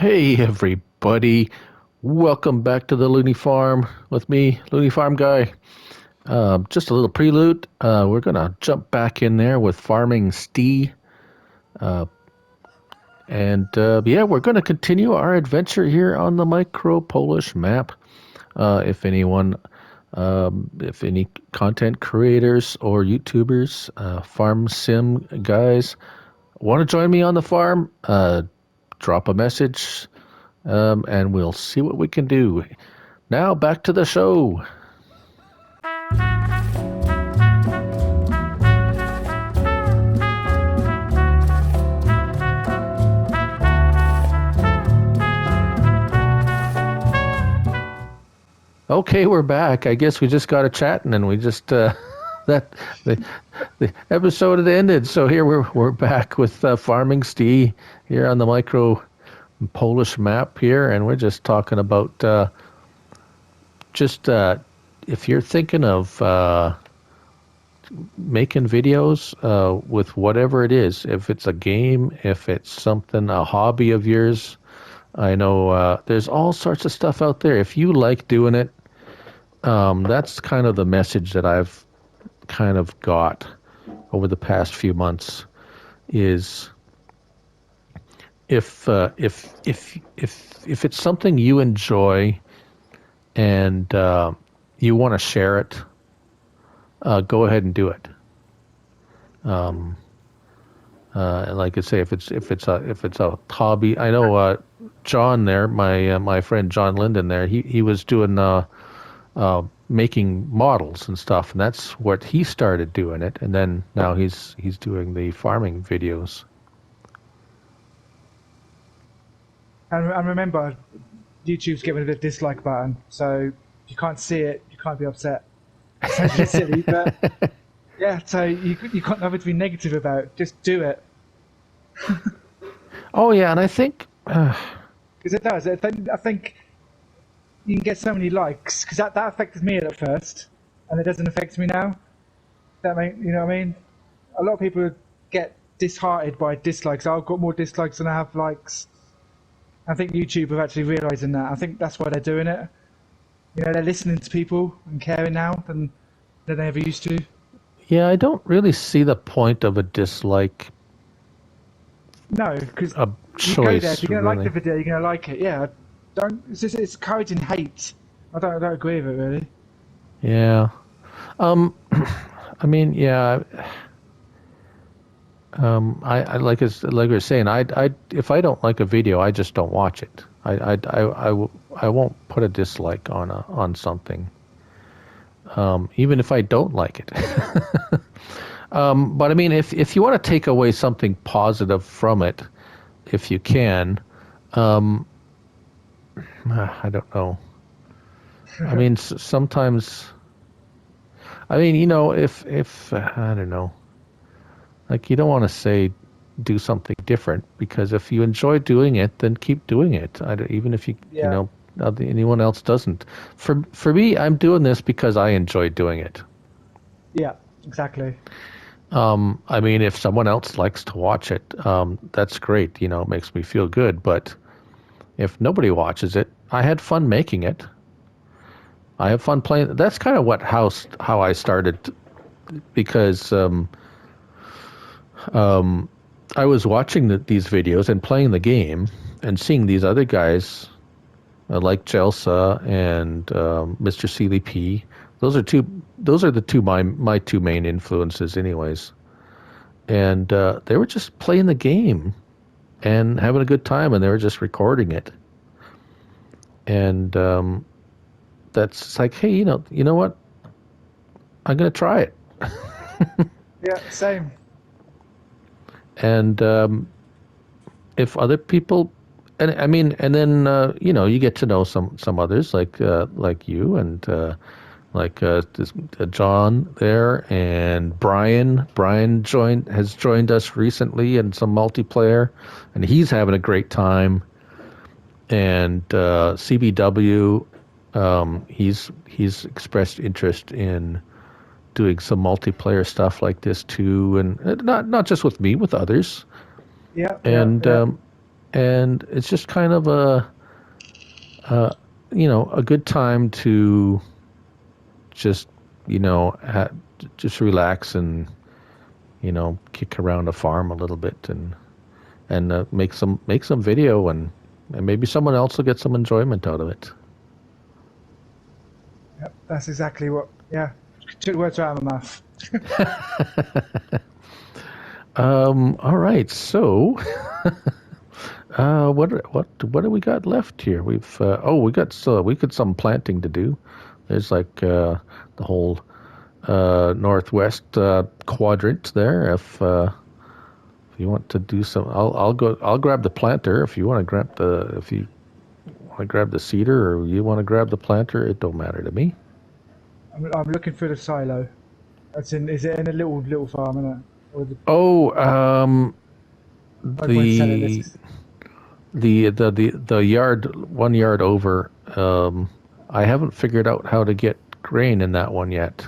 Hey everybody, welcome back to the Looney Farm with me, Looney Farm Guy. Just a little prelude. We're gonna jump back in there with Farming Stee, and yeah, we're gonna continue our adventure here on the Micro Polish map. If anyone, if any content creators or YouTubers, farm sim guys, want to join me on the farm, drop a message and we'll see what we can do. Now back to the show. Okay, we're back. I guess we just got a chatting and we just that the episode had ended. So here we're back with Farming Stee here on the Micro Polish map here, and we're just talking about just if you're thinking of making videos with whatever it is, if it's a game, if it's something, a hobby of yours. I know there's all sorts of stuff out there. If you like doing it, that's kind of the message that I've kind of got over the past few months is if it's something you enjoy and you want to share it, go ahead and do it. And like I say, if it's a hobby, I know John there, my friend John Linden there, he was doing making models and stuff, and that's what he started doing it, and then now he's doing the farming videos. And remember, YouTube's getting rid of the dislike button, so if you can't see it, you can't be upset. Sounds a bit silly, but yeah, so you can't have it to be negative about it. Just do it. Oh yeah, and I think Because it does. I think you can get so many likes, because that affected me at first, and it doesn't affect me now. You know what I mean? A lot of people get disheartened by dislikes. I've got more dislikes than I have likes. I think YouTube are actually realising that. I think that's why they're doing it. You know, they're listening to people and caring now than they ever used to. yeah, I don't really see the point of a dislike No, because a you go there. If choice you're gonna like really. the video, you're gonna like it. Yeah, don't. It's encouraging hate. I don't agree with it really. Yeah. I mean, yeah. I like I was saying, I if I don't like a video, I just don't watch it. I won't put a dislike on something, even if I don't like it. But I mean, if you want to take away something positive from it, if you can, I don't know. I mean, sometimes, I mean, if I don't know, like you don't want to say do something different because if you enjoy doing it, then keep doing it. Even if Yeah, anyone else doesn't. For me, I'm doing this because I enjoy doing it. yeah, exactly. I mean, if someone else likes to watch it, that's great. It makes me feel good. But if nobody watches it, I had fun making it. I have fun playing. That's kind of how I started because I was watching these videos and playing the game and seeing these other guys like Jelsa and Mr. Sealy P. Those are two. Those are the two my two main influences, anyways. And they were just playing the game and having a good time, and they were just recording it. And that's like, hey, you know what? I'm gonna try it. Yeah, same. And if other people, and I mean, and then you get to know some others like you and John there and Brian. Brian has joined us recently in some multiplayer, and he's having a great time. And CBW, he's expressed interest in doing some multiplayer stuff like this too, and not just with me, with others. Yeah, yeah, And yeah. and it's just kind of a good time to just just relax and kick around a farm a little bit and make some video and maybe someone else will get some enjoyment out of it. Yep, that's exactly what. Yeah, took the words out of my mouth. All right, so what do we got left here? We got some planting to do. There's like the whole northwest quadrant there. If you want to do some, I'll grab the planter. If you want to grab the seeder or you want to grab the planter, it don't matter to me. I'm looking for the silo. Is it in a little farm, isn't it? Or Oh, I won't sell it. the yard 1 yard over. I haven't figured out how to get grain in that one yet.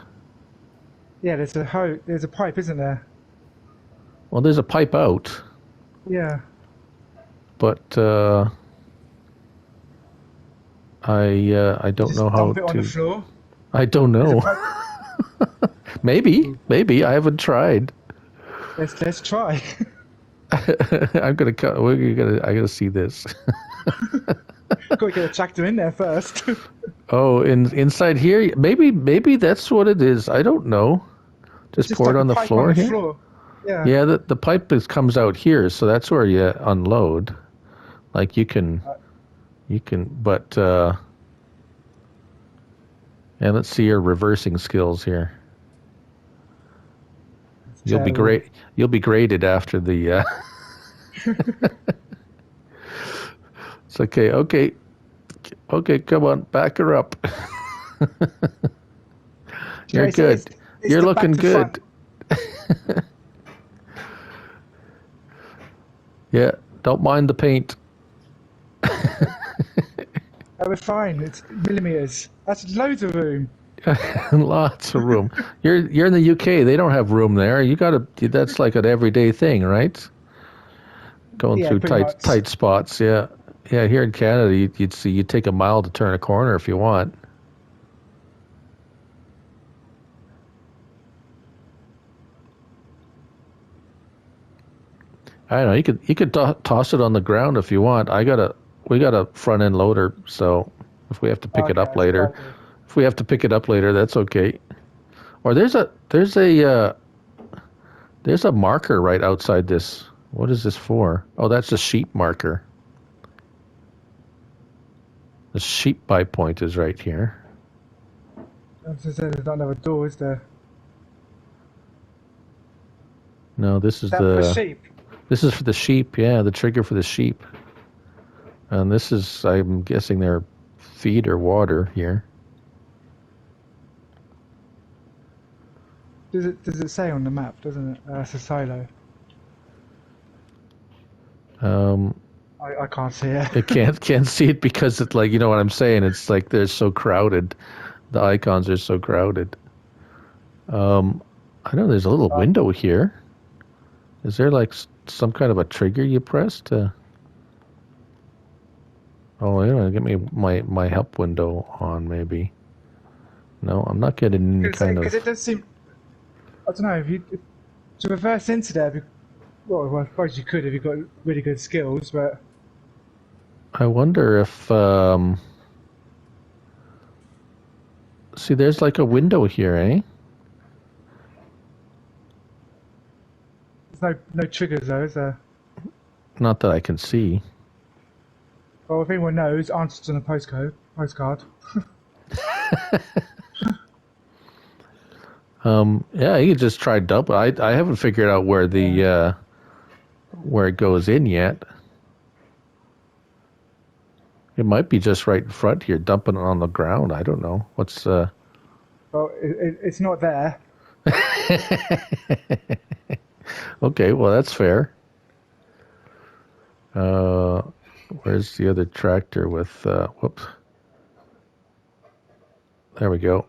Yeah, there's a pipe, isn't there? Well, there's a pipe out, Yeah. but I don't Just know how dump it on the to. floor. I don't There's a know. pipe. Maybe I haven't tried. Let's try. I'm gonna cut. I gotta see this. Got to get a tractor in there first. Oh, inside here, maybe that's what it is. I don't know. Just pour like it a on the pipe floor on the here. floor. Yeah. Yeah, the pipe comes out here, so that's where you unload. Like you can, but yeah. Let's see your reversing skills here. You'll be terrible. great. You'll be graded after the. It's okay. Okay. Come on, back her up. You're It's- good. it's You're the looking back to front. good. Yeah. Don't mind the paint. Oh, we're fine. It's millimeters. That's loads of room. Lots of room. You're in the UK. They don't have room there. You gotta. That's like an everyday thing, right? Going Yeah, through pretty much. tight spots. Yeah. Yeah. Here in Canada, you'd see you take a mile to turn a corner if you want. I don't know. You could toss it on the ground if you want. We got a front end loader, so if we have to pick it Okay, up that's later, what I'll do. if we have to pick it up later, that's okay. Or there's a marker right outside this. What is this for? Oh, that's a sheep marker. The sheep buy point is right here. As I said, there's not another door, is there? No, this Is is that for the sheep? this is for the sheep. Yeah, the trigger for the sheep. And this is, I'm guessing, their feed or water here. Does it say on the map, doesn't it? It's a silo. Um, I can't see it. I can't see it because it's like, you know what I'm saying. It's like they're so crowded. The icons are so crowded. I know there's a little window here. Is there like some kind of a trigger you press to? Oh, you know, get me my help window on maybe. No, I'm not getting any kind Because of. it does seem. I don't know, to reverse into there, well, I suppose you could if you've got really good skills, but I wonder if see, there's like a window here, eh? there's no triggers though, is there? Not that I can see. Well, if anyone knows, answers on a postcard. Yeah, you could just try double. I haven't figured out where the where it goes in yet. It might be just right in front here, dumping it on the ground. I don't know. What's Well, it's not there. okay, well that's fair. Where's the other tractor with whoops. There we go.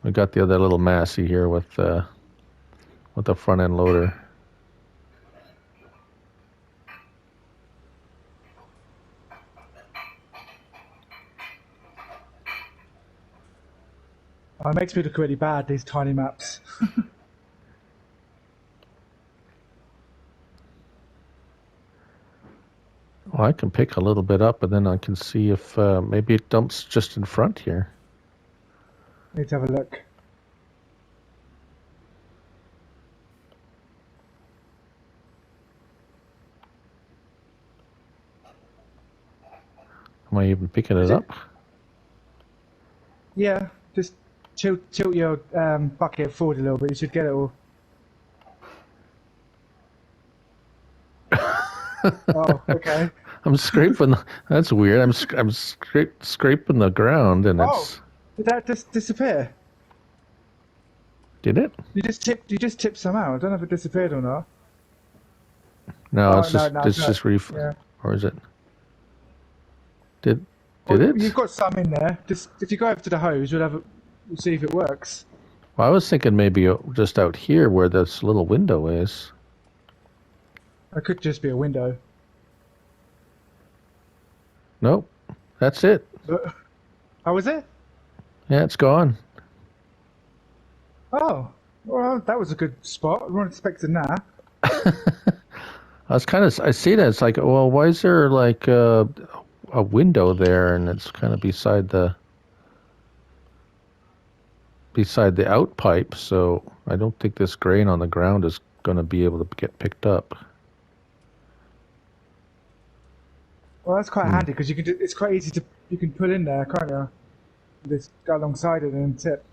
We got the other little Massey here with the front end loader. Oh, it makes me look really bad, these tiny maps. Well, I can pick a little bit up, and then I can see if maybe it dumps just in front here. Need to have a look. Am I even picking it Is it? up? Yeah, just tilt your bucket forward a little bit. You should get it all. Oh, okay. I'm scraping. That's weird. I'm scraping the ground, and Oh, it's. did that just disappear? Did it? You just tipped some out. I don't know if it disappeared or not. No, Oh it's no, just no, it's no. just Yeah. or is it? Did Well, it? you've got some in there. Just if you go over to the hose, we'll see if it works. Well, I was thinking maybe just out here where this little window is. It could just be a window. Nope, that's it. But, oh, was it? Yeah, it's gone. Oh, well, that was a good spot. I wasn't expecting that. I see that. It's like, well, why is there like a window there, and it's kind of beside the out pipe. So I don't think this grain on the ground is going to be able to get picked up. Well, that's quite handy because you can. It's quite easy to. You can put in there, can't you? Just go alongside it and tip.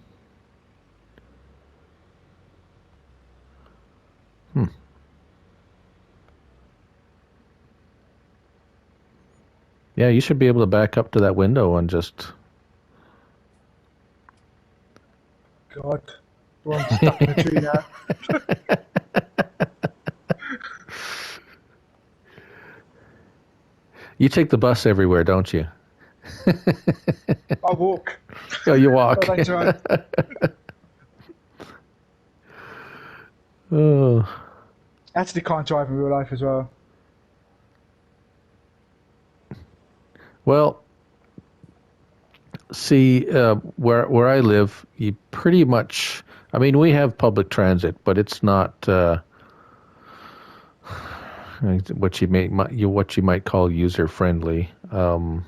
Yeah, you should be able to back up to that window and just. God, well, I'm stuck in a tree now. You take the bus everywhere, don't you? I'll walk. Oh, you walk. Oh, that's right. Oh. Actually, can't drive in real life as well. Well, see, where I live, you pretty much. I mean, we have public transit, but it's not what you might call user friendly. From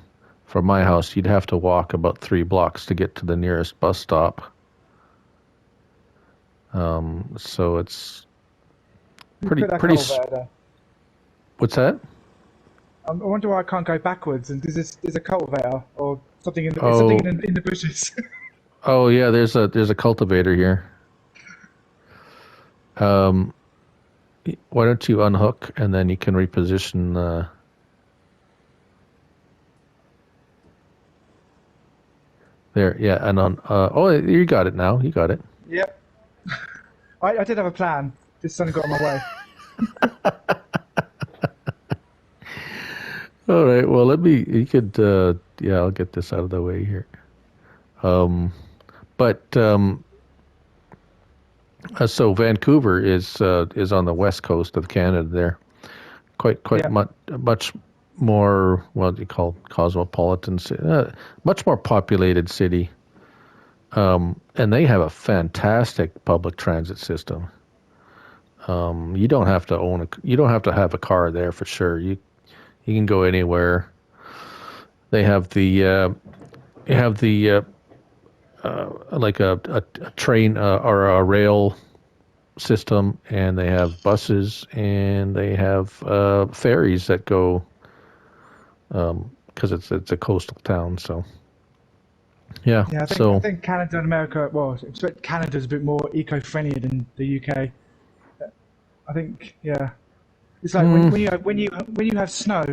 my house, you'd have to walk about 3 blocks to get to the nearest bus stop. So it's pretty. Put that culvert there. What's that? I wonder why I can't go backwards. And there's a cultivator or something Oh. something in the bushes. Oh yeah, there's a cultivator here. Why don't you unhook and then you can reposition there, yeah, and on oh, you got it now. You got it. Yep. I did have a plan. Just something got in my way. All right. Well, you could yeah, I'll get this out of the way here. But so Vancouver is on the west coast of Canada there. Quite Yeah. much more, what do you call, cosmopolitan, much more populated city. And they have a fantastic public transit system. You don't have to have a car there for sure. You can go anywhere. They have like a train or a rail system, and they have buses, and they have ferries that go because it's a coastal town. So yeah, Yeah, I think Canada and America. Well, I expect Canada's a bit more eco-friendly than the UK. I think, yeah, it's like when you have snow,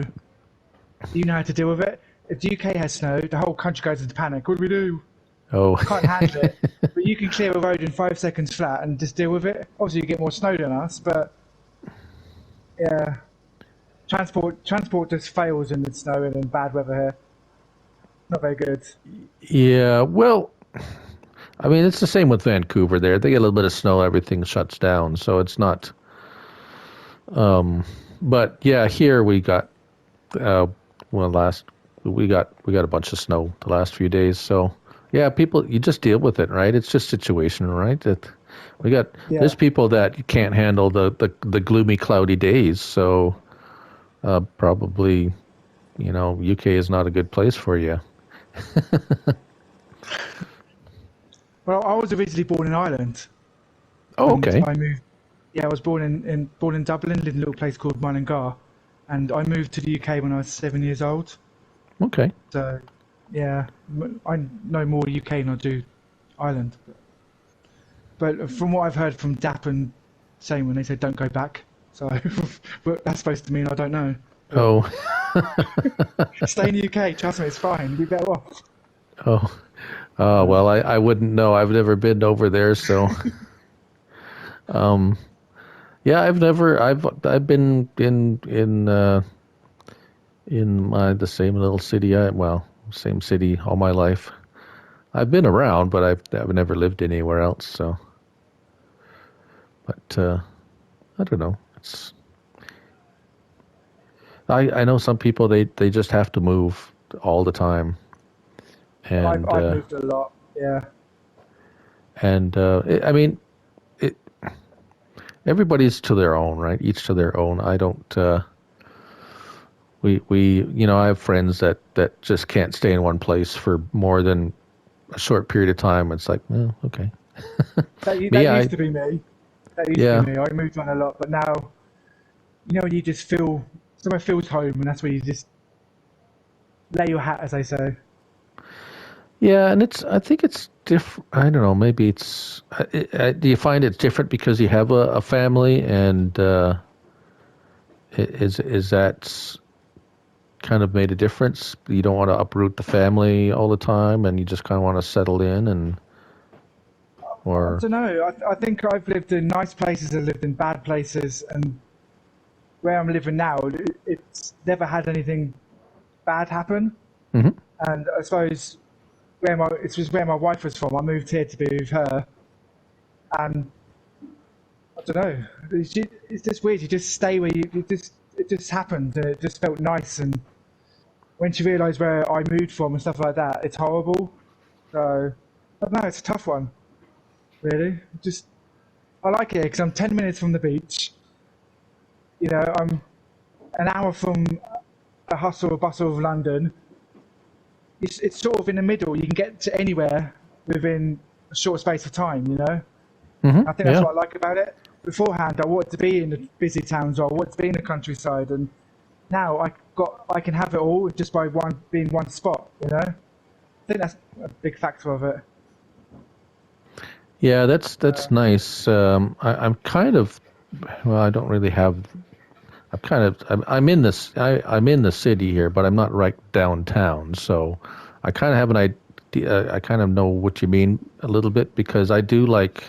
you know how to deal with it. If the UK has snow, the whole country goes into panic. What do we do? oh Can't handle it. But you can clear a road in 5 seconds flat and just deal with it. Obviously, you get more snow than us, but yeah, transport just fails in the snow and in bad weather here. Not very good. yeah. Well, I mean, it's the same with Vancouver. There, they get a little bit of snow, everything shuts down. So it's not. But yeah, here we got we got a bunch of snow the last few days. So Yeah, people, you just deal with it, right? It's just situational, right? That we got Yeah. there's people that can't handle the gloomy, cloudy days, so probably UK is not a good place for you. Well, I was originally born in Ireland, Oh, and okay, I moved. Yeah, I was born in Dublin, lived in a little place called Mullingar, and I moved to the UK when I was 7 years old. okay. So, yeah, I know more UK than I do Ireland. But from what I've heard from DAP and saying when they said don't go back, so but that's supposed to mean I don't know. But Oh, stay in the UK, trust me, it's fine. You'll be better off. oh, oh. Uh, Well, I wouldn't know. I've never been over there, so yeah, I've been in the same little city. Same city all my life. I've been around, but I've never lived anywhere else. So, but I don't know. I know some people they just have to move all the time, and I've moved a lot. Yeah, I mean, it, everybody's to their own, right? Each to their own. I don't. I have friends that just can't stay in one place for more than a short period of time. It's like, okay. Me, that I used to be me. That used to yeah. be me. I moved on a lot, but now when you just feel somewhere feels home, and that's where you just lay your hat, as they say. Yeah, and I think it's different. I don't know. Maybe do you find it's different because you have a family, and is that kind of made a difference? You don't want to uproot the family all the time, and you just kind of want to settle in, I or don't know. I think I've lived in nice places, I've lived in bad places, and where I'm living now, it's never had anything bad happen. hmm And I suppose it's just where my wife was from. I moved here to be with her, and I don't know. It's just weird. You just stay where it just happened, and it just felt nice. And when she realised where I moved from and stuff like that, it's horrible. So I don't know. It's a tough one, really. Just I like it because I'm 10 minutes from the beach. I'm an hour from the hustle or bustle of London. It's sort of in the middle. You can get to anywhere within a short space of time. I think that's yeah. what I like about it. Beforehand, I wanted to be in the busy towns or I wanted to be in the countryside, and now I can have it all just by being one spot. I think that's a big factor of it. Yeah, that's nice. I'm kind of, well, I don't really have. I'm in this. I'm in the city here, but I'm not right downtown. So I kind of have an idea. I kind of know what you mean a little bit because I do like.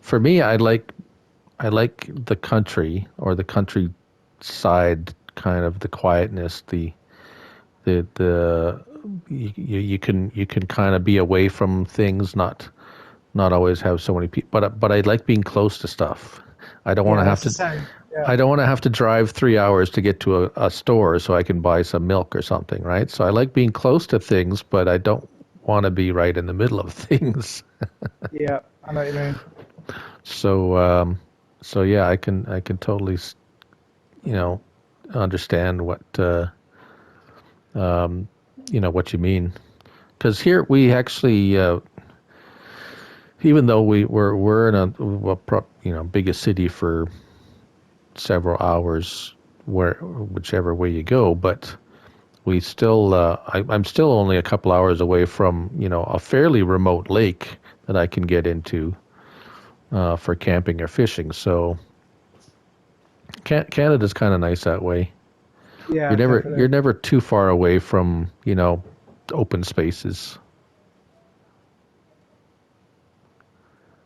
For me, I like the country or the countryside kind of the quietness, the you can kind of be away from things, not always have so many people. But I like being close to stuff. I don't want Yeah, to have that's the to. same. Yeah, I don't want to have to drive 3 hours to get to a store so I can buy some milk or something, right? So I like being close to things, but I don't want to be right in the middle of things. yeah, I know what you mean. So, so yeah, I can totally, you know, understand what you mean. Because here we actually, even though we're in biggest city for several hours, whichever way you go, but we still, I'm still only a couple hours away from a fairly remote lake that I can get into for camping or fishing. So Canada's kind of nice that way. Yeah, You're never too far away from open spaces.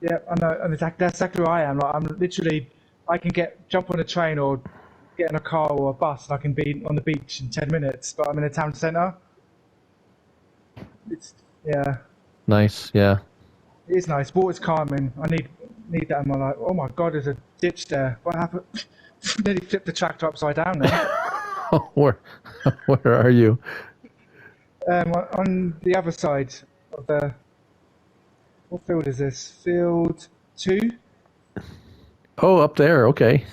yeah, I know, and that's exactly where I am. Like, I'm literally, I can jump on a train or get in a car or a bus, and I can be on the beach in 10 minutes. But I'm in a town centre. It's yeah, Nice, yeah. it is nice. Water's calming. I need that in my life. Oh my God, there's a ditch there. What happened? Nearly flipped the tractor upside down there. where where are you? On the other side, of the. What field is this? Field 2. Oh, up there. Okay.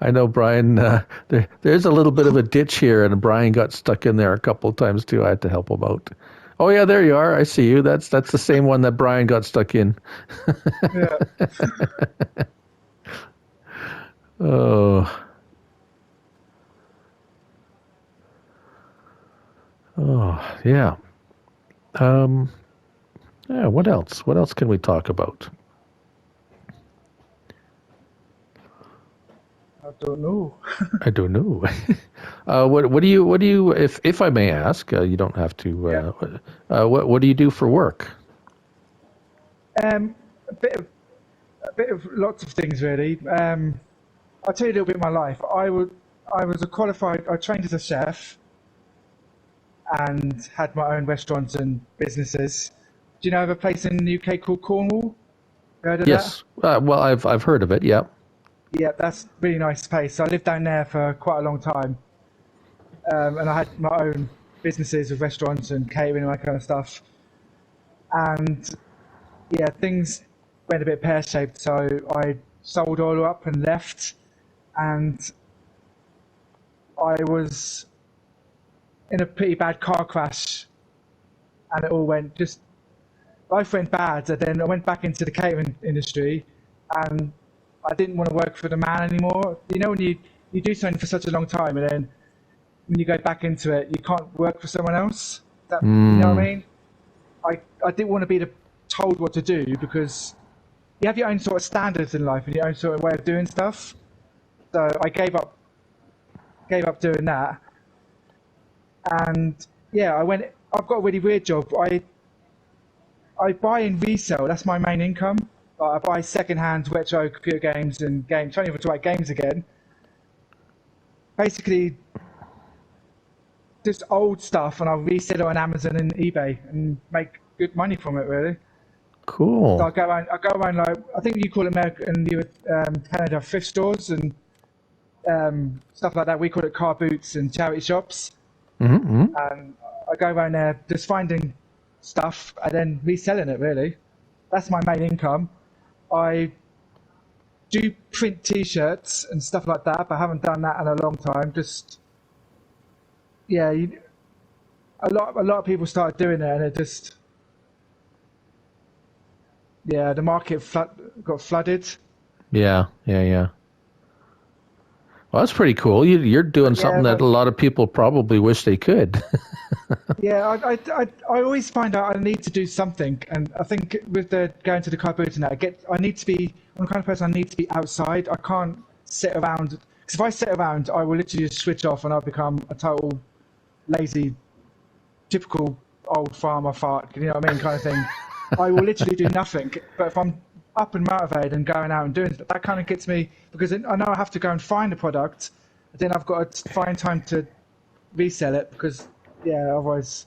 I know Brian. There's a little bit of a ditch here, and Brian got stuck in there a couple of times too. I had to help him out. Oh yeah, there you are. I see you. That's the same one that Brian got stuck in. Yeah. Oh, oh yeah. Um, yeah. What else? What else can we talk about? I don't know. I don't know. What do you if I may ask? You don't have Yeah. to. What do you do for work? Um, a bit of lots of things really. I'll tell you a little bit of my life. I was a qualified. I trained as a chef and had my own restaurants and businesses. Do you know of a place in the UK called Cornwall? You heard of that? Yes. Well, I've heard of it. Yeah. Yeah, that's a really nice place. I lived down there for quite a long time, and I had my own businesses with restaurants and catering and that kind of stuff. And yeah, things went a bit pear-shaped, so I sold all up and left, and I was in a pretty bad car crash, and it all went just life went bad. And then I went back into the catering industry, and I didn't want to work for the man anymore. You know, when you do something for such a long time, and then when you go back into it, you can't work for someone else. You know what I mean? I didn't want to be told what to do, because you have your own sort of standards in life and your own sort of way of doing stuff. So I gave up doing that. And yeah, I've got a really weird job. I buy and resell. That's my main income. I buy second-hand retro computer games and games. Trying to talk about games again. Basically, just old stuff, and I'll resell it on Amazon and eBay and make good money from it. Really. Cool. So I go around like, I think you call it America and Canada, thrift stores and stuff like that. We call it car boots and charity shops. Mm-hmm. And I go around there just finding stuff and then reselling it. Really, that's my main income. I do print T-shirts and stuff like that, but I haven't done that in a long time. Just yeah, a lot of people started doing it, and it just the market got flooded. Yeah. Well, that's pretty cool. You're doing something that a lot of people probably wish they could. Yeah, I always find out I need to do something, and I think with the going to the car boots and that, I'm the kind of person I need to be outside. I can't sit around, because if I sit around, I will literally just switch off and I'll become a total lazy, typical old farmer fart. You know what I mean, kind of thing. I will literally do nothing. But if I'm up and motivated and going out and doing that, kind of gets me, because I know I have to go and find a product, and then I've got to find time to resell it, because yeah, otherwise,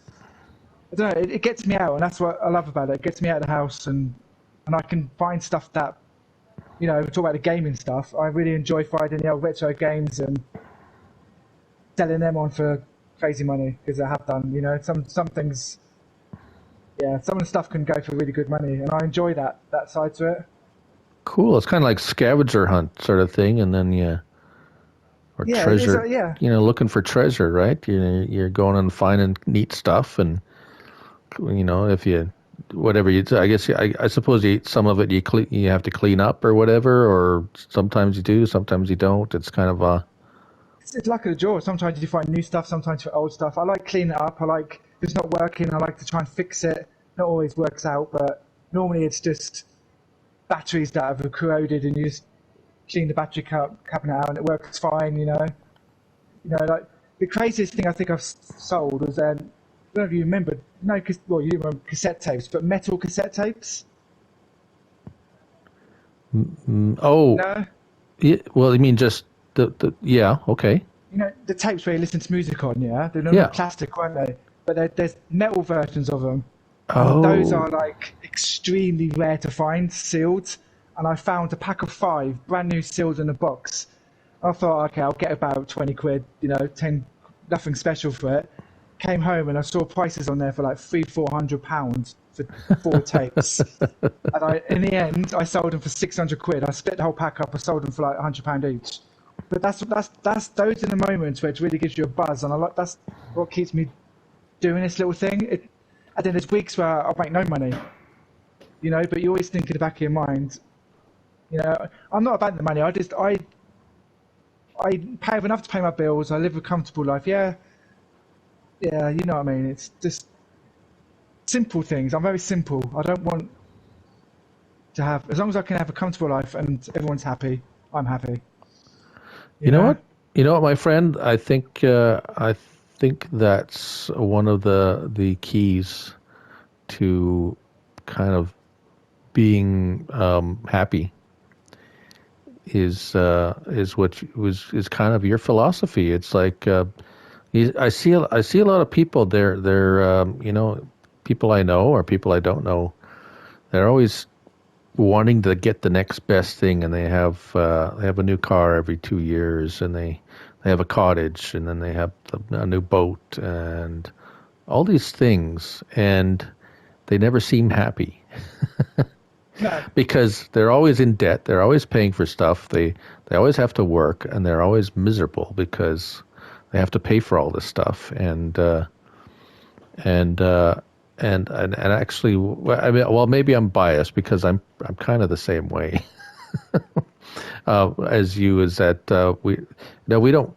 I don't know. It gets me out, and that's what I love about it. It gets me out of the house, and I can find stuff that, you know, talk about the gaming stuff. I really enjoy finding the old retro games and selling them on for crazy money, because I have done. You know, some things, yeah, some of the stuff can go for really good money, and I enjoy that side to it. Cool. It's kind of like scavenger hunt sort of thing, and then or Yeah, treasure. yeah. You know, looking for treasure, right? You're going and finding neat stuff, and you know, if you whatever you, I guess I suppose some of it you have to clean up or whatever, or sometimes you do, sometimes you don't. It's kind of It's luck of the draw. Sometimes you find new stuff, sometimes for old stuff. I like cleaning it up. I like, if it's not working, I like to try and fix it. Not always works out, but normally it's just batteries that have corroded, and you just clean the battery cabinet out and it works fine. You know, like the craziest thing I think I've sold was I don't know if you remember. No, well, you remember cassette tapes, but metal cassette tapes. oh No. yeah, well, I mean just the yeah, okay, You know, the tapes where you listen to music on, yeah? They're yeah. normally plastic, weren't they? But there's metal versions of them. And those are like extremely rare to find, sealed. And I found a pack of 5, brand new, sealed in a box. I thought, okay, I'll get about 20 quid, you know, 10, nothing special for it. came home and I saw prices on there for like £300-400 for 4 tapes. And in the end, I sold them for 600 quid. I split the whole pack up. I sold them for like £100 each. But that's those are the moments where it really gives you a buzz, and that's what keeps me doing this little thing. And then there's weeks where I make no money, but you always think in the back of your mind, I'm not about the money. I pay enough to pay my bills. I live a comfortable life. Yeah, you know what I mean. It's just simple things. I'm very simple. I don't want to have, as long as I can have a comfortable life and everyone's happy, I'm happy. You know what? You know what, my friend? I think that's one of the keys to kind of being happy is what is kind of your philosophy. It's like I see a lot of people. They're people I know or people I don't know. They're always wanting to get the next best thing, and they have a new car every 2 years, and they have a cottage, and then they have a new boat, and all these things, and they never seem happy. No. Because they're always in debt, they're always paying for stuff, they always have to work, and they're always miserable because they have to pay for all this stuff, and actually, I mean, well, maybe I'm biased because I'm kind of the same way as you. Is that we don't,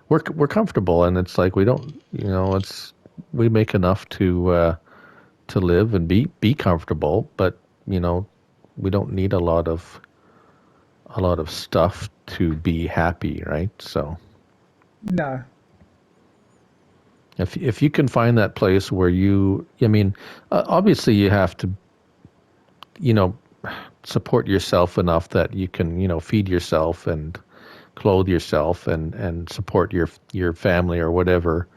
we're comfortable, and it's like we don't, we make enough to live and be comfortable, but we don't need a lot of stuff to be happy, right? So No. If you can find that place where obviously you have to, support yourself enough that you can, feed yourself and clothe yourself and support your family or whatever.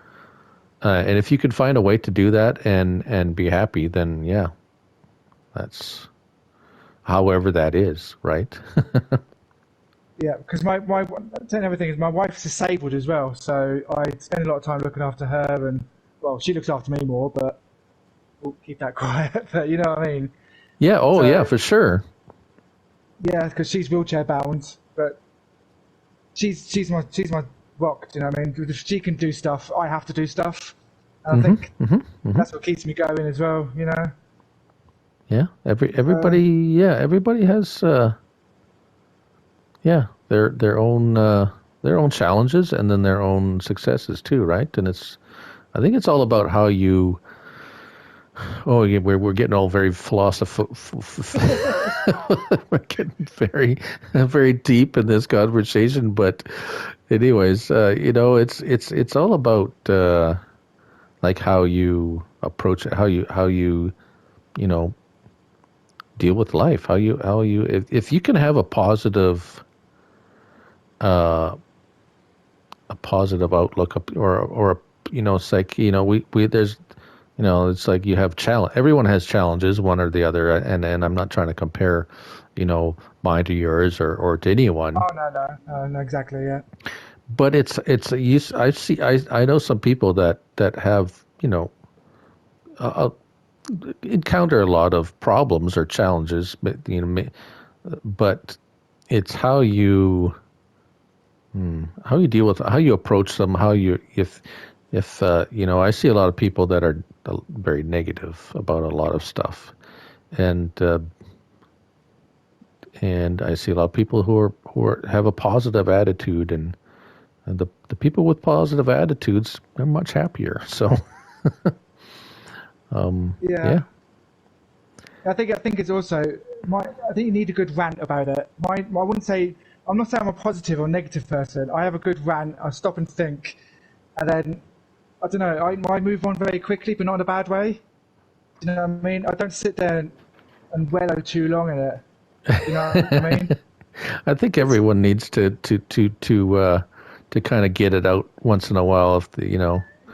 And if you can find a way to do that and be happy, then yeah, that's however that is, right? Yeah, because my another thing is my wife's disabled as well, so I spend a lot of time looking after her, and well, she looks after me more, but we'll keep that quiet. But you know what I mean? Yeah. Oh, So, yeah, for sure. Yeah, because she's wheelchair bound, but she's my rock. Do you know what I mean? If she can do stuff, I have to do stuff, and I think that's what keeps me going as well. Yeah. Everybody has. Their own challenges and then their own successes too, right? And I think it's all about how you. Oh, yeah, we're getting all very philosophical. We're getting very deep in this conversation, but anyways, it's all about like how you approach it, how you deal with life, how you if you can have a positive outlook, or it's like we there's it's like you have challenge. Everyone has challenges, one or the other, and I'm not trying to compare mine to yours or to anyone. Oh no, exactly, yeah. But I know some people that have encounter a lot of problems or challenges, but it's how you deal with, how you approach them, if I see a lot of people that are very negative about a lot of stuff, and I see a lot of people who have a positive attitude, and the people with positive attitudes are much happier. So yeah. I think it's also I think you need a good rant about it. I wouldn't say, I'm not saying I'm a positive or negative person. I have a good rant. I stop and think, and then I don't know. I move on very quickly, but not in a bad way. You know what I mean? I don't sit there and wallow too long in it. You know what I mean? I think everyone needs to kind of get it out once in a while.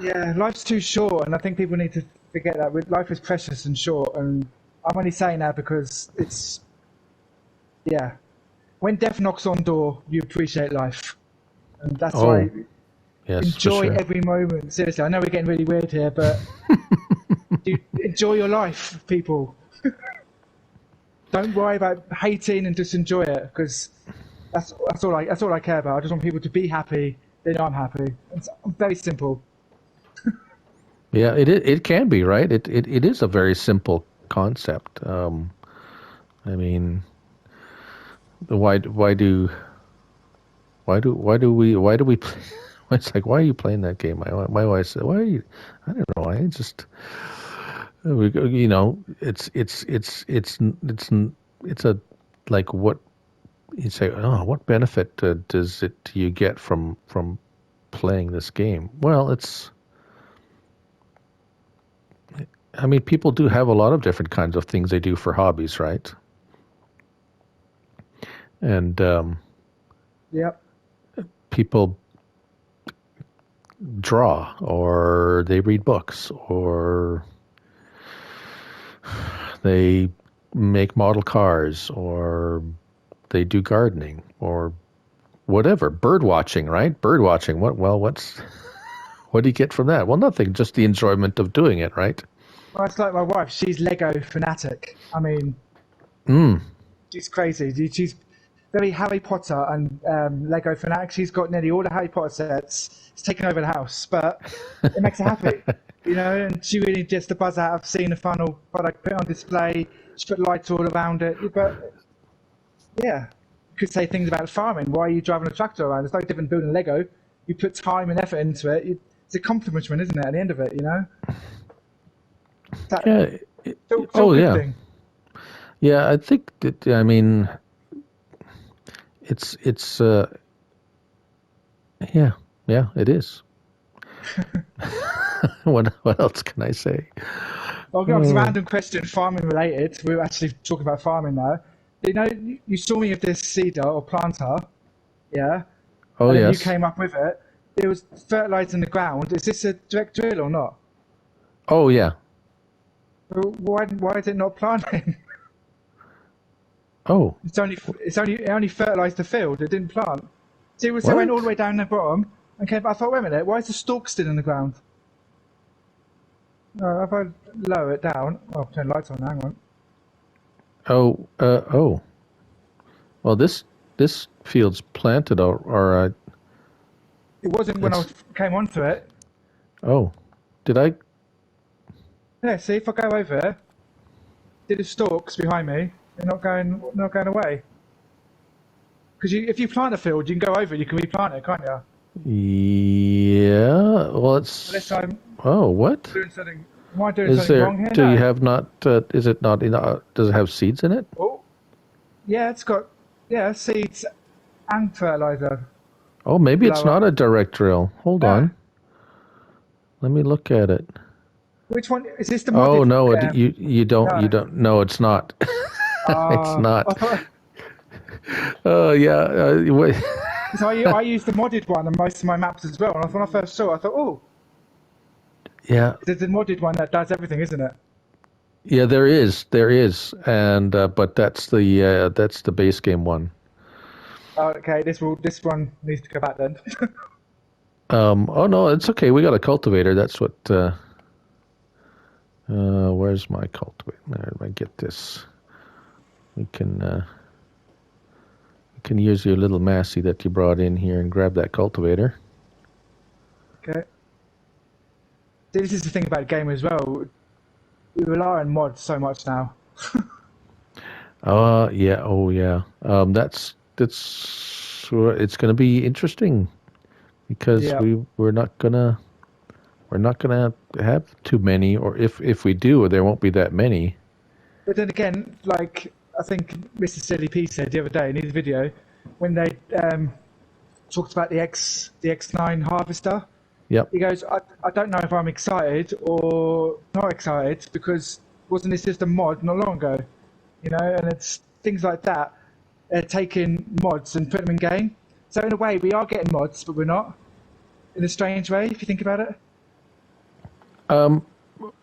Yeah, life's too short, and I think people need to forget that. Life is precious and short, and I'm only saying that because it's, yeah. When death knocks on door, you appreciate life, and that's why. Yes, for Enjoy sure. every moment. Seriously, I know we're getting really weird here, but enjoy your life, people. Don't worry about hating and just enjoy it, because that's all I care about. I just want people to be happy. They know I'm happy. It's very simple. Yeah, it can be, right. It is a very simple concept. I mean, why do why do we play? It's like, why are you playing that game? My wife said, why are you? I don't know. I just it's a, like, what you say. Oh, what benefit do you get from playing this game? Well, I mean, people do have a lot of different kinds of things they do for hobbies, right? And Yep. people draw, or they read books, or they make model cars, or they do gardening, or whatever. Bird watching, right? Bird watching. What do you get from that? Well, nothing. Just the enjoyment of doing it, right? Well, it's like my wife. She's Lego fanatic. I mean, Mm. she's crazy. She's very Harry Potter and Lego fanatic. She's got nearly all the Harry Potter sets. It's taken over the house, but it makes her happy, And she really gets the buzz out of seeing the final product put on display. She put lights all around it. But yeah, you could say things about farming. Why are you driving a tractor around? It's no different than building Lego. You put time and effort into it. It's a accomplishment, isn't it? At the end of it, That Yeah. feel Oh, good yeah. thing. Yeah. I think that. I mean, it's. Yeah. Yeah. It is. What else can I say? I'll get on to a random question, farming related. We're actually talking about farming now. You saw me with this seeder or planter, yeah? Oh, And then you yes. came up with it. It was fertilising the ground. Is this a direct drill or not? Oh, yeah. Well, why is it not planting? Oh, It only fertilised the field. It didn't plant. See, so it what? went all the way down the bottom and came back. I thought, wait a minute, why is the stalk still in the ground? No, if I lower it down, I'll turn lights on. Hang on. Oh. Well, this field's planted, or It wasn't when I it's. came onto it. Oh, did I? Yeah, see, if I go over it, the stalks behind me, they're not going away. Because if you plant a field, you can go over it, you can replant it, can't you? Yeah. Well, Unless I'm Oh, what? doing something. Am I doing Is something there? wrong here? Do you No. have not? Is it not? Does it have seeds in it? Oh, yeah, it's got seeds and fertilizer. Oh, maybe it's Lower. not a direct drill. Hold Ah, on. Let me look at it. which one is this? The Oh modded? no, you don't, No. No, it's not. It's I not. thought, Oh yeah. Wait. so I use the modded one on most of my maps as well. And when I first saw it, I thought, oh, Yeah. there's the modded one that does everything, isn't it? Yeah. There is, and but that's the base game one. Oh, okay, this one needs to go back then. Oh no, it's okay. We got a cultivator. That's what. Where's my cultivator? There, I get this. We can use your little Massey that you brought in here and grab that cultivator. Okay. This is the thing about the game as well. We rely on mods so much now. Yeah. Oh yeah. It's going to be interesting because Yeah. we're not gonna have too many, or if we do, there won't be that many. But then again, like I think Mr. Silly P said the other day in his video, when they talked about the X9 harvester, Yep. he goes, I don't know if I'm excited or not excited because wasn't this just a mod not long ago? And it's things like that. Taking mods and putting them in game. So in a way, we are getting mods, but we're not. In a strange way, if you think about it.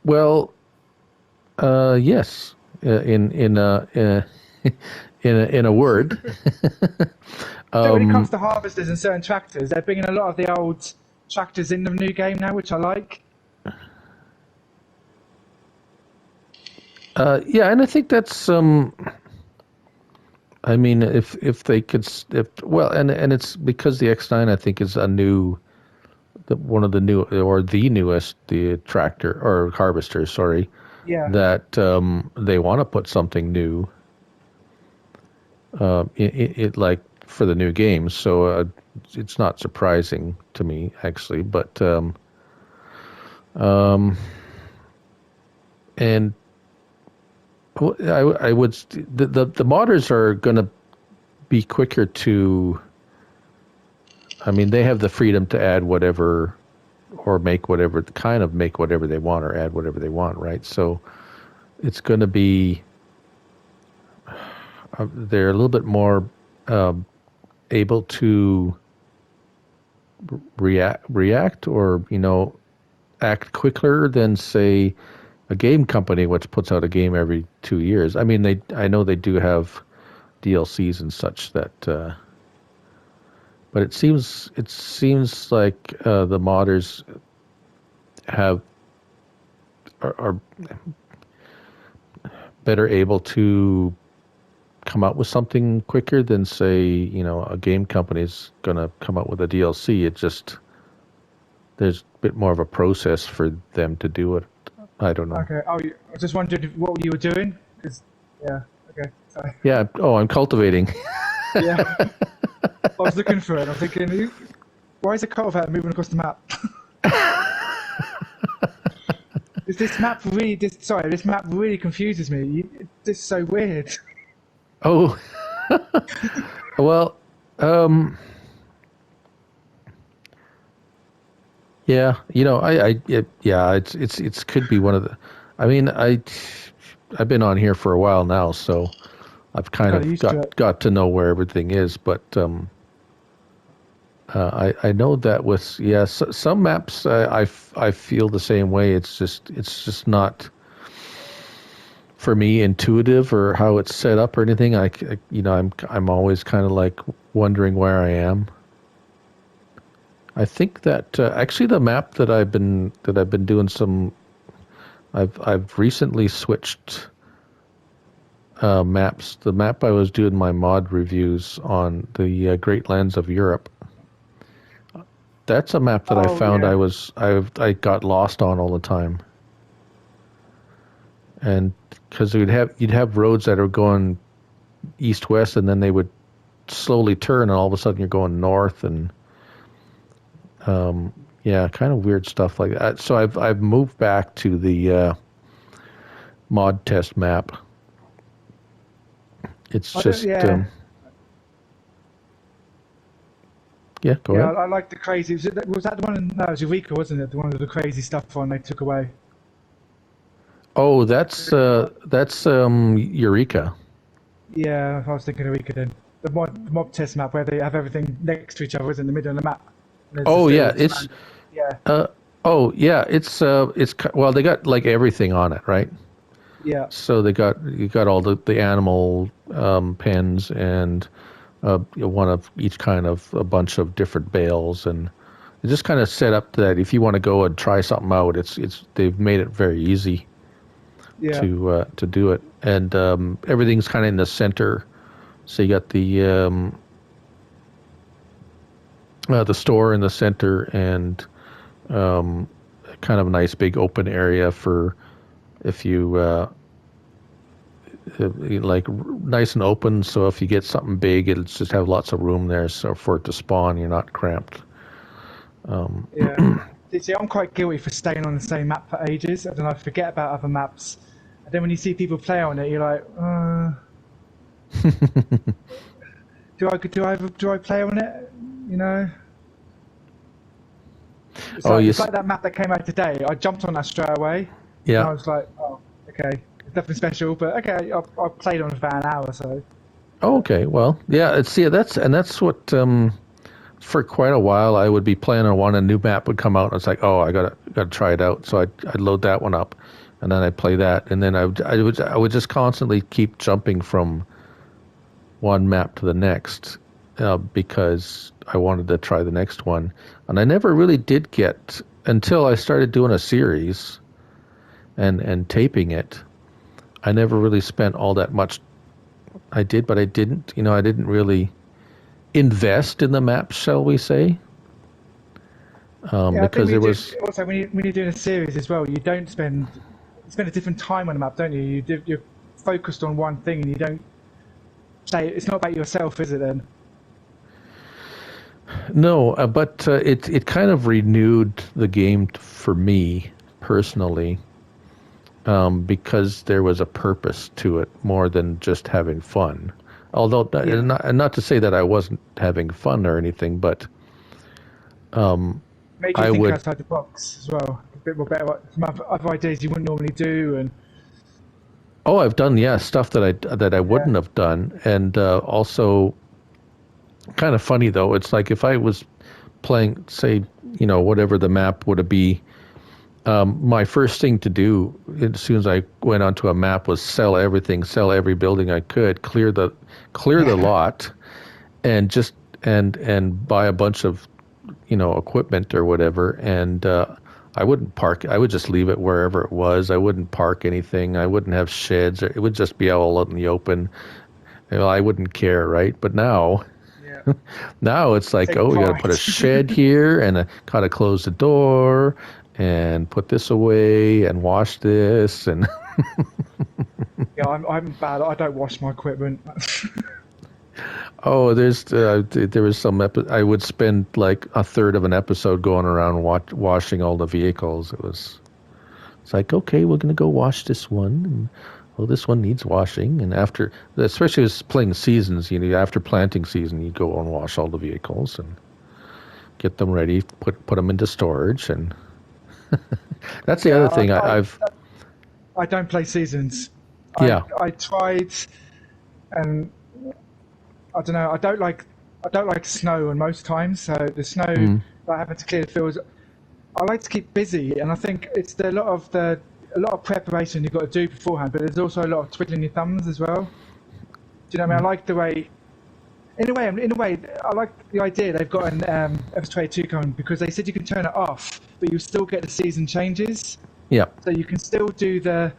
Well, yes. In in a word. So when it comes to harvesters and certain tractors, they're bringing a lot of the old tractors in the new game now, which I like. Yeah, and I think that's I mean, if they could, if well, and it's because the X9 I think is a new, one of the new or the newest the tractor or harvester, sorry, Yeah. that they want to put something new, it like for the new game. So it's not surprising to me actually, but and I would the modders are going to be quicker to. I mean, they have the freedom to add whatever, or make whatever, kind of make whatever they want, or add whatever they want, right? So it's going to be. They're a little bit more able to react, or act quicker than say a game company which puts out a game every 2 years. I mean, I know they do have DLCs and such that, but it seems like the modders are better able to come out with something quicker than say a game company's gonna come out with a DLC. It just there's a bit more of a process for them to do it. I don't know. Okay. Oh, I just wondered what you were doing. Yeah. Okay. Sorry. Yeah. Oh, I'm cultivating. Yeah. I was looking for it. I'm thinking, why is a cultivator moving across the map? This map really confuses me. This is so weird. Oh. Well. Yeah. It's could be one of the. I mean, I've been on here for a while now, so I've kind of got to know where everything is, but I know that with some maps I feel the same way. It's just not for me intuitive, or how it's set up or anything. I'm always kind of like wondering where I am. I think that actually the map that I've been doing some. I've recently switched maps. The map I was doing my mod reviews on, the Great Lands of Europe. That's a map that I found I got lost on all the time. And because you'd have roads that are going east west, and then they would slowly turn, and all of a sudden you're going north, and kind of weird stuff like that. So I've moved back to the mod test map. It's just go ahead. I like the crazy. Was that the one? No, it was Eureka, wasn't it? The one with the crazy stuff on they took away. Oh, that's Eureka. Yeah, I was thinking Eureka then. The mob test map where they have everything next to each other is in the middle of the map. Oh yeah, it's well, they got like everything on it, right? Yeah. So you got all the animal pens, and one of each kind of a bunch of different bales, and it just kind of set up that if you want to go and try something out, it's they've made it very easy to do it, and everything's kind of in the center. So you got the store in the center, and kind of a nice big open area for if you like nice and open. So if you get something big, it'll just have lots of room there, so for it to spawn, you're not cramped. See, I'm quite guilty for staying on the same map for ages, and then I forget about other maps. And then when you see people play on it, you're like, do I play on it? It's like that map that came out today. I jumped on that straight away. Yeah. And I was like, oh, okay, it's nothing special, but okay, I played on it for an hour or so. Oh, okay, well, yeah. That's what for quite a while I would be playing on one, and a new map would come out, and it's like, oh, I gotta try it out. So I'd load that one up, and then I'd play that, and then I would just constantly keep jumping from one map to the next, because I wanted to try the next one, and I never really did get until I started doing a series and taping it. I never really spent all that much. I did, but I didn't. I didn't really invest in the maps, shall we say? Yeah, I think Because when it you was. do, also when you're doing a series as well, you don't spend you spend a different time on the map, don't you? You're focused on one thing, and you don't say it's not about yourself, is it? Then No, but it kind of renewed the game for me personally, because there was a purpose to it more than just having fun. Although, yeah, and not to say that I wasn't having fun or anything, but made you I think would. outside the box as well. A bit more better, some other ideas you wouldn't normally do, and Oh, I've done, yeah, stuff that I yeah, wouldn't have done, and also kind of funny though. It's like if I was playing, say, whatever the map would be. My first thing to do as soon as I went onto a map was sell everything, sell every building I could, clear the yeah, lot, and just and buy a bunch of equipment or whatever. And I wouldn't park. I would just leave it wherever it was. I wouldn't park anything. I wouldn't have sheds. It would just be all out in the open. I wouldn't care, right? But now. yeah. Now it's like, Take oh, we got to put pride. a shed here and got to close the door and put this away and wash this and Yeah, I'm bad. I don't wash my equipment. oh, there was some I would spend like a third of an episode going around washing all the vehicles. It's like, okay, we're gonna go wash this one. And, oh, this one needs washing. And after, especially as playing seasons, after planting season, you go and wash all the vehicles and get them ready, put them into storage, and that's the Yeah, other thing. I've I don't play seasons. Yeah. I tried, and I don't know. I don't like snow, and most times, so the snow Mm. that having to clear the fields. I like to keep busy, and I think it's a lot of preparation you've got to do beforehand, but there's also a lot of twiddling your thumbs as well. Do you know what I mean? I like the way. In a way, I like the idea they've got an F22 coming because they said you can turn it off, but you still get the season changes. Yeah. So you can still do the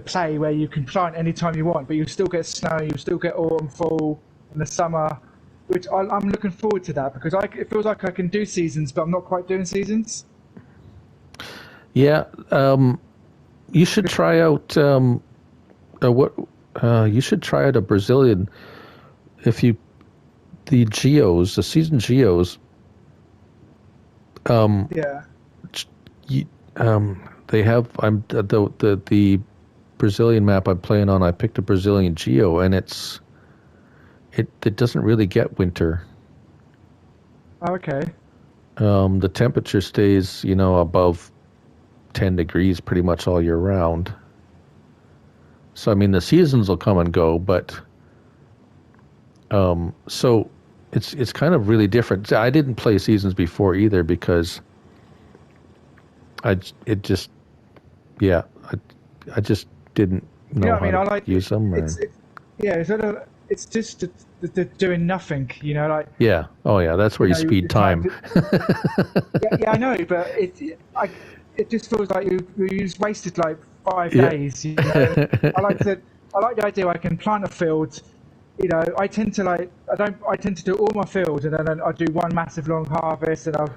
play where you can plant anytime you want, but you still get snow, you still get autumn, fall, and the summer, which I'm looking forward to that because it feels like I can do seasons, but I'm not quite doing seasons. Yeah. You should try out what you should try out a Brazilian if you the geos, the season geos. Yeah. You, they have the Brazilian map I'm playing on. I picked a Brazilian geo, and it doesn't really get winter. Oh, okay. The temperature stays, above 10 degrees pretty much all year round. So I mean, the seasons will come and go, but so it's kind of really different. I didn't play seasons before either because it just yeah I just didn't You know know what I how mean? to I like use them. yeah. It's just the doing nothing. Yeah. Oh yeah, that's where you speed the time. time. Yeah, I know, but it just feels like you just wasted like 5 days. I like the idea I can plant a field. I tend to I tend to do all my fields and then I do one massive long harvest and I'll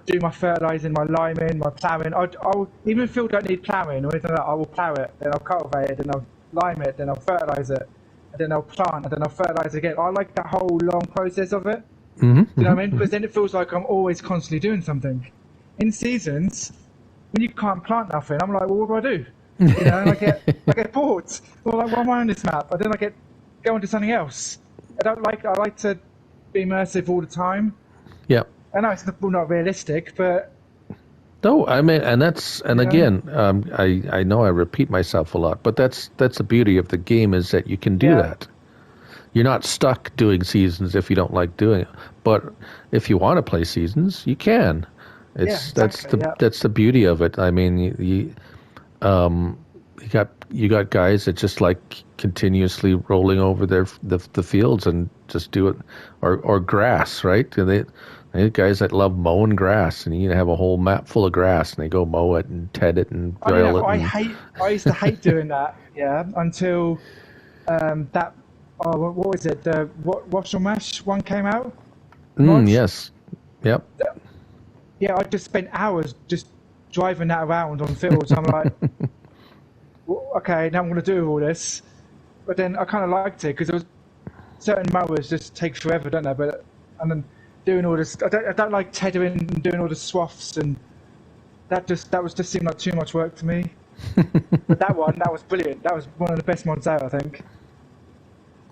do my fertilising, my liming, my ploughing. I'll even if field don't need ploughing or anything like that, I will plough it, then I'll cultivate it, then I'll lime it, then I'll fertilise it, and then I'll plant, and then I'll fertilise again. I like that whole long process of it. Mm-hmm, You know what I mm-hmm. mean? Because then it feels like I'm always constantly doing something. In seasons, when you can't plant nothing, I'm like, well, what do I do? And I get bored. Well, like, why am I on this map? And then I go into something else. I like to be immersive all the time. Yeah. I know it's not realistic, but No, I mean, and Yeah. again, I know I repeat myself a lot, but that's the beauty of the game is that you can do Yeah. that. You're not stuck doing seasons if you don't like doing it. But if you want to play seasons, you can. Yeah, exactly, yeah. That's the beauty of it. I mean, you got guys that just like continuously rolling over the fields and just do it, or grass, right? And they have guys that love mowing grass, and you have a whole map full of grass, and they go mow it and ted it and I drill know. it, and I used to hate doing that. Yeah, until that. Oh, what was it? The Wash or Mash one came out. Mod. yes, yep. Yeah, I just spent hours just driving that around on fields. I'm like, well, okay, now I'm going to do all this. But then I kind of liked it because it was certain mowers just take forever, don't they? But and then doing all this, I don't like tethering and doing all the swaths, and that was just seemed like too much work to me. But that was brilliant. That was one of the best mods out, I think.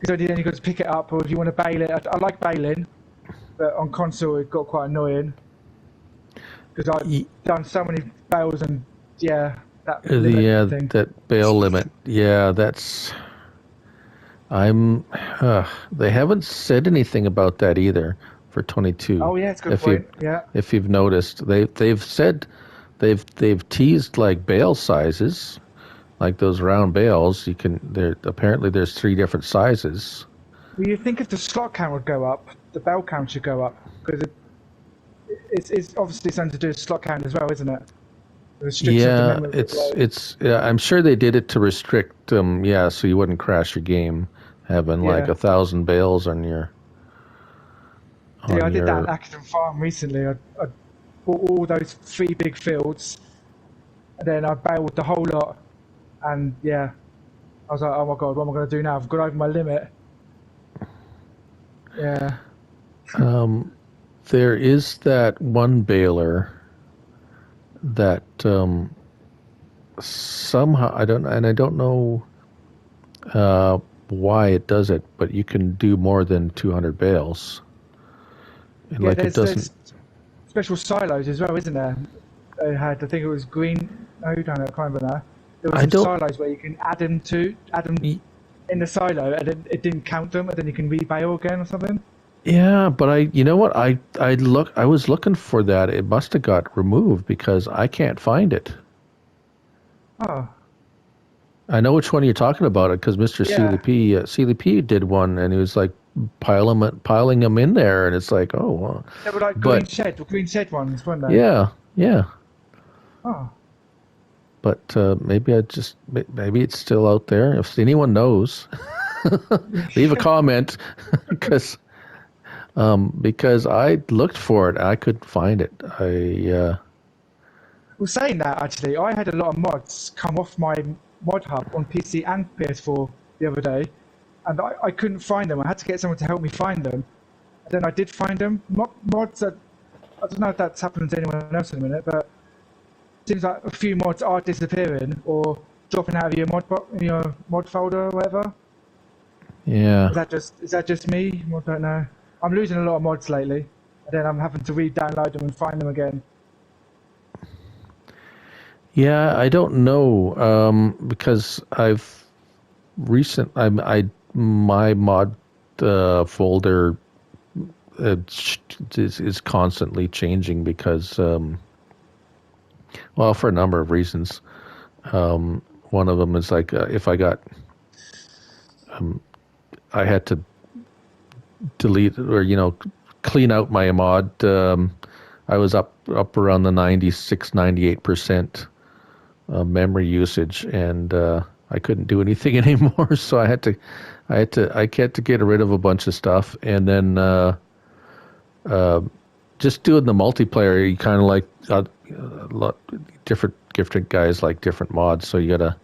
Because then you got to pick it up, or if you want to bail it, I like bailing, but on console it got quite annoying because I've done so many bails and yeah, that limit thing. that bail limit. Yeah, that's. They haven't said anything about that either for 22. Oh yeah, it's a good point. Yeah. If you've noticed, they've said they've teased like bale sizes, like those round bales. You can there apparently there's 3 different sizes. Well, you think if the slot count would go up, the bell count should go up because it's obviously something to do with slot count as well, isn't it? Yeah, it's. I'm sure they did it to restrict yeah, so you wouldn't crash your game having like 1,000 bales on your. Yeah, I did that at Acton Farm recently. I bought all those 3 big fields, and then I bailed the whole lot, and yeah, I was like, oh my god, what am I going to do now? I've gone over my limit. Yeah. There is that one baler that somehow I don't know why it does it, but you can do more than 200 bales. And yeah, like it doesn't. There's special silos as well, isn't there? They had, I think it was green. No, I can't remember now. There was some silos where you can add them in the silo, and then it didn't count them, and then you can rebale again or something. Yeah, but you know what? I was looking for that. It must have got removed because I can't find it. Oh. I know which one you're talking about it because Mr. CLP did one, and he was like piling them in there, and it's like, oh, wow. They were like green shed ones, weren't they? Yeah, yeah. Oh. But maybe it's still out there. If anyone knows, leave a comment because I looked for it and I couldn't find it. Well, saying that, actually, I had a lot of mods come off my mod hub on PC and PS4 the other day, and I couldn't find them. I had to get someone to help me find them. And then I did find them. Mods that, I don't know if that's happened to anyone else in a minute, but it seems like a few mods are disappearing or dropping out of your mod folder or whatever. Yeah. Is that just me? I don't know. I'm losing a lot of mods lately, and then I'm having to re-download them and find them again. Yeah, I don't know because my mod folder is constantly changing because well, for a number of reasons. One of them is like if I got I had to delete or clean out my mod. I was up around the 96-98% memory usage, and I couldn't do anything anymore. So I had to get rid of a bunch of stuff, and then just doing the multiplayer. You kind of like a lot different guys like different mods, so you gotta.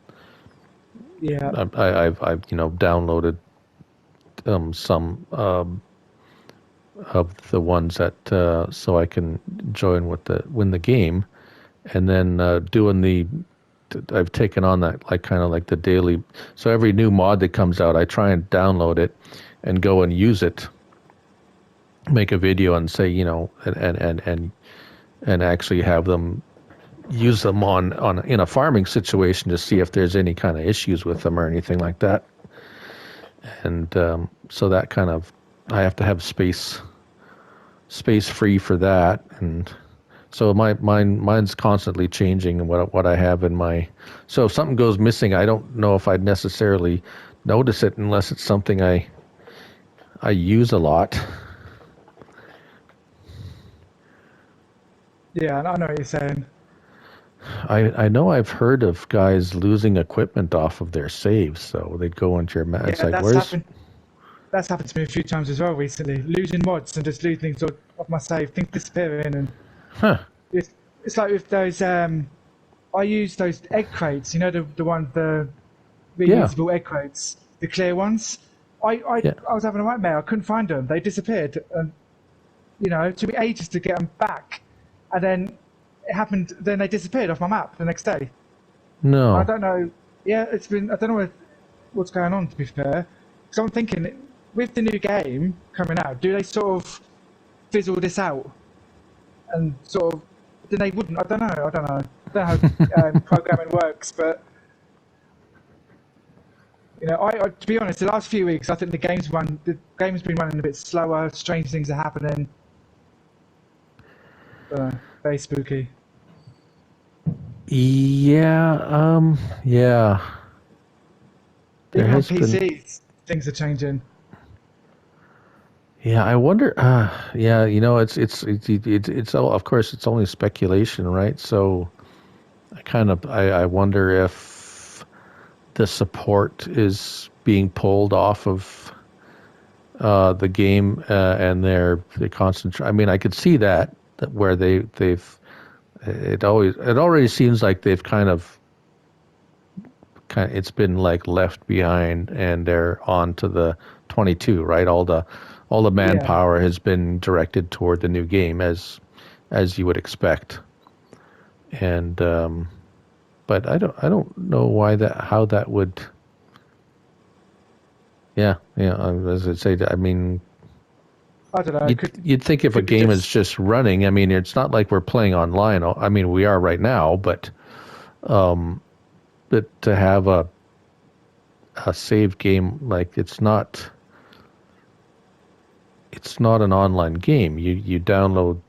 Yeah. I've downloaded some of the ones that so I can win the game, and then I've taken on that like kind of like the daily. So every new mod that comes out, I try and download it and go and use it, make a video and say and actually have them use them on in a farming situation to see if there's any kind of issues with them or anything like that. And so that kind of I have to have space free for that, and So mine's constantly changing what I have in my. So if something goes missing, I don't know if I'd necessarily notice it unless it's something I use a lot. Yeah, I know what you're saying. I know I've heard of guys losing equipment off of their saves. So they'd go into your. It's Yeah, like, where's. that's happened to me a few times as well recently. Losing mods and just losing things off my save, things disappearing, and Huh. it's like with those. I use those egg crates. You know the Yeah. reusable egg crates, the clear ones. Yeah. I was having a nightmare. I couldn't find them. They disappeared, and it took me ages to get them back. And then it happened. Then they disappeared off my map the next day. I No. don't know. Yeah, it's been. I don't know what's going on. To be fair, so I'm thinking with the new game coming out, do they sort of fizzle this out and sort of? Then they wouldn't. I don't know. I don't know. I don't know how programming works, but to be honest, the last few weeks, I think the game's been running a bit slower. Strange things are happening. Very spooky. Yeah. Yeah. There Even on has been. PCs, things are changing. Yeah, I wonder. Yeah, it's all. Of course, it's only speculation, right? So, I wonder if the support is being pulled off of the game and they concentrate. I mean, I could see that where they've it already seems like they've it's been like left behind and they're on to the 22, right? All the Yeah. manpower has been directed toward the new game as you would expect. And but I don't know how that would. Yeah, as I say, I mean, I don't know. you'd think if a Could be game is just just running, I mean, it's not like we're playing online. I mean, we are right now, but to have a save game, like it's not an online game. You download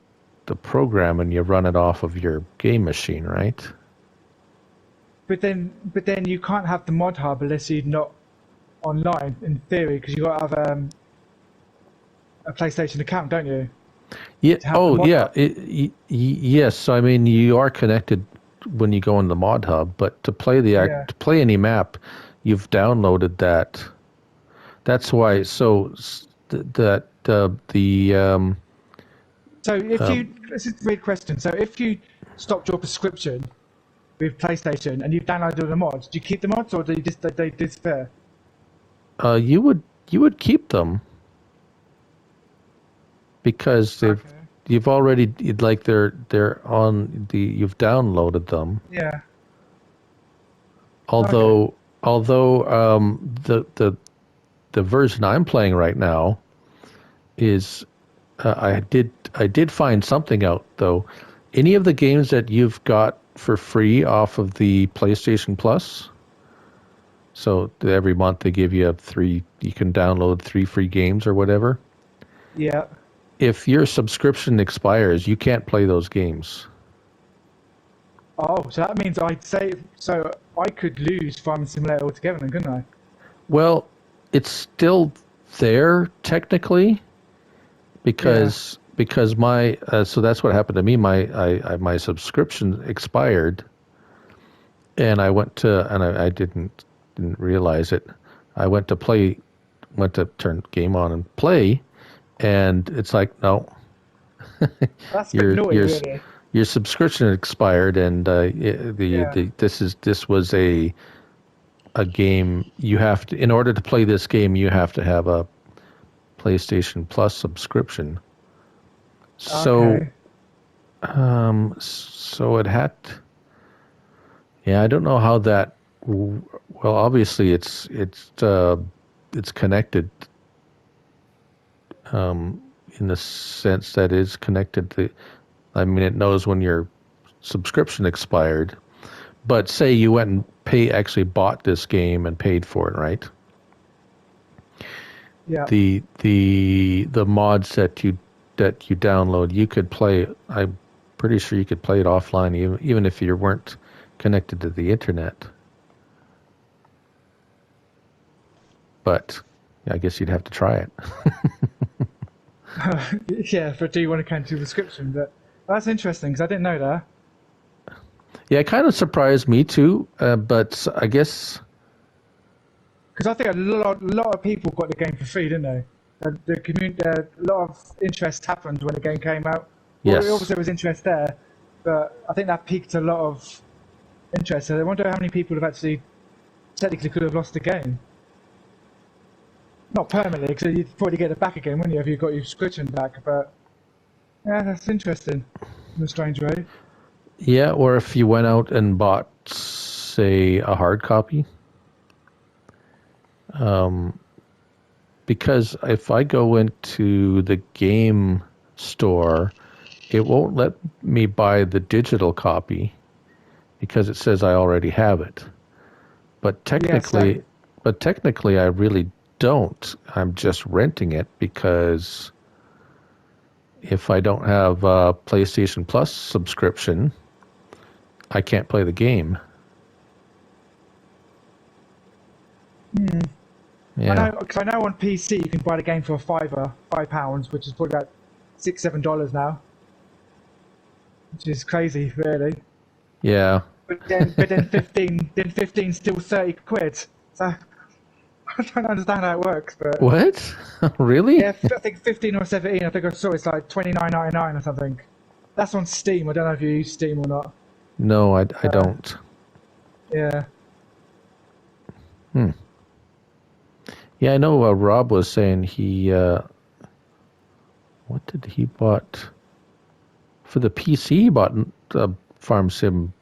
the program and you run it off of your game machine, right? but then you can't have the mod hub unless you're not online in theory because you got to have a PlayStation account, don't you? Yeah. To have the Oh, mod yeah. hub. Yes. So I mean, you are connected when you go into the mod hub, but to play Yeah. to play any map, you've downloaded that. That's why. So that the So if um, you this is a weird question. So if you stopped your prescription with PlayStation and you've downloaded the mods, do you keep the mods or do you just they disappear? you would keep them because Okay. you've already like they're on you've downloaded them. Yeah. Okay. Although the version I'm playing right now is I did find something out though. Any of the games that you've got for free off of the PlayStation Plus, so every month they give you you can download 3 free games or whatever. Yeah. If your subscription expires, you can't play those games. Oh, so that means I'd say so I could lose Farming Simulator altogether, then, couldn't I? Well, it's still there technically Yeah. because my so that's what happened to me. My subscription expired, and I didn't realize it. I went to turn game on and play, and it's like no, That's a bit your naughty, your really. your subscription expired, and Yeah. this was a game you have to in order to play this game you have to have a PlayStation Plus subscription. So Okay. so it had. Yeah, I don't know how that. Well, obviously it's connected in the sense that it's connected to. I mean, it knows when your subscription expired. But say you went and actually bought this game and paid for it, right? Yeah. The mods that you download, you could play. I'm Pretty sure you could play it offline, even if you weren't connected to the internet. But I guess you'd have to try it. Yeah, for do you want to cancel the subscription? But that's interesting because I didn't know that. Yeah, it kind of surprised me too. But I guess Because I think a lot of people got the game for free, didn't they? The community, a lot of interest happened when the game came out. Yes. Well, obviously there was interest there, but I think that piqued a lot of interest. So I wonder how many people have actually technically could have lost the game. Not permanently, because you'd probably get it back again, wouldn't you, if you got your subscription back? But yeah, that's interesting in a strange way. Yeah, or if you went out and bought, say, a hard copy. Because if I go into the game store, it won't let me buy the digital copy because it says I already have it. But technically, I really don't. I'm just renting it because if I don't have a PlayStation Plus subscription, I can't play the game. Yeah. I know on PC you can buy the game for £5, which is probably about $6-7 now, which is crazy, really. Yeah. But then 15 still 30 quid. So I don't understand how it works, but What? Really? yeah, I think 15 or 17. I think I saw it's like $29.99 or something. That's on Steam. I don't know if you use Steam or not. No, I don't. Yeah. Yeah, I know Rob was saying he, what did he bought? For the PC, he bought Farm Sim.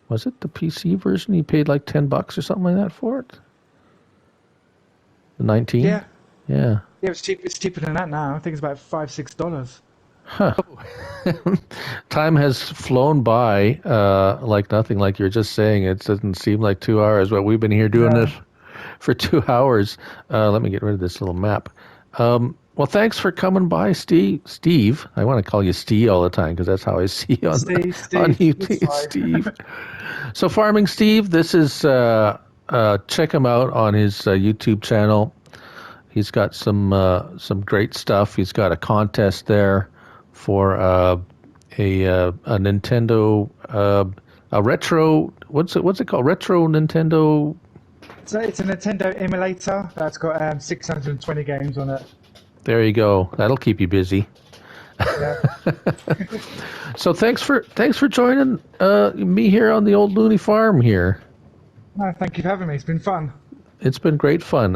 Was it the PC version? He paid like $10 or something like that for it? The 19? Yeah. Yeah. Yeah, it's cheap. It's cheaper than that now. I think it's about $5-6. Huh. Time has flown by like nothing, like you're just saying. It doesn't seem like 2 hours, but we've been here doing this for 2 hours. Let me get rid of this little map. Well, thanks for coming by, Steve. I want to call you Steve all the time because that's how I see you on YouTube. Steve. So, Farming Steve, this is, check him out on his YouTube channel. He's got some great stuff. He's got a contest there for a Nintendo, a retro, what's it called? Retro Nintendo. So it's a Nintendo emulator that's got 620 games on it. There you go. That'll keep you busy. Yeah. So thanks for joining me here on the old Looney Farm here. No, thank you for having me. It's been fun. It's been great fun,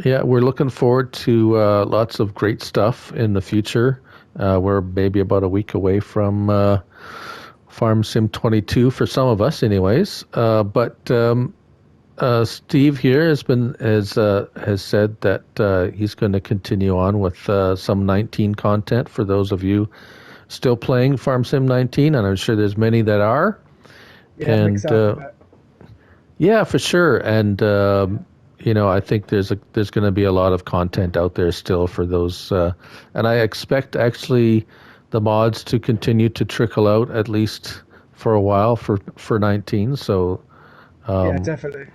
yeah, we're looking forward to lots of great stuff in the future. We're maybe about a week away from Farm Sim 22 for some of us, anyways. But Steve here has said that he's going to continue on with some 19 content for those of you still playing Farm Sim 19, and I'm sure there's many that are. Yeah, And yeah, for sure. And I think there's going to be a lot of content out there still for those, and I expect actually the mods to continue to trickle out at least for a while for 19. So yeah, definitely.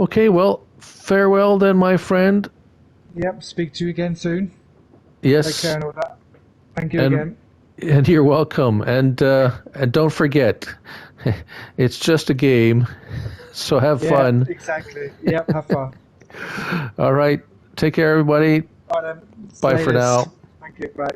Okay, well, farewell then, my friend. Yep, speak to you again soon. Yes. Take care and all that. Thank you again. And you're welcome. And don't forget, it's just a game, so have fun. Exactly. Yep, have fun. All right. Take care, everybody. Bye then. Bye for now. Thank you. Bye.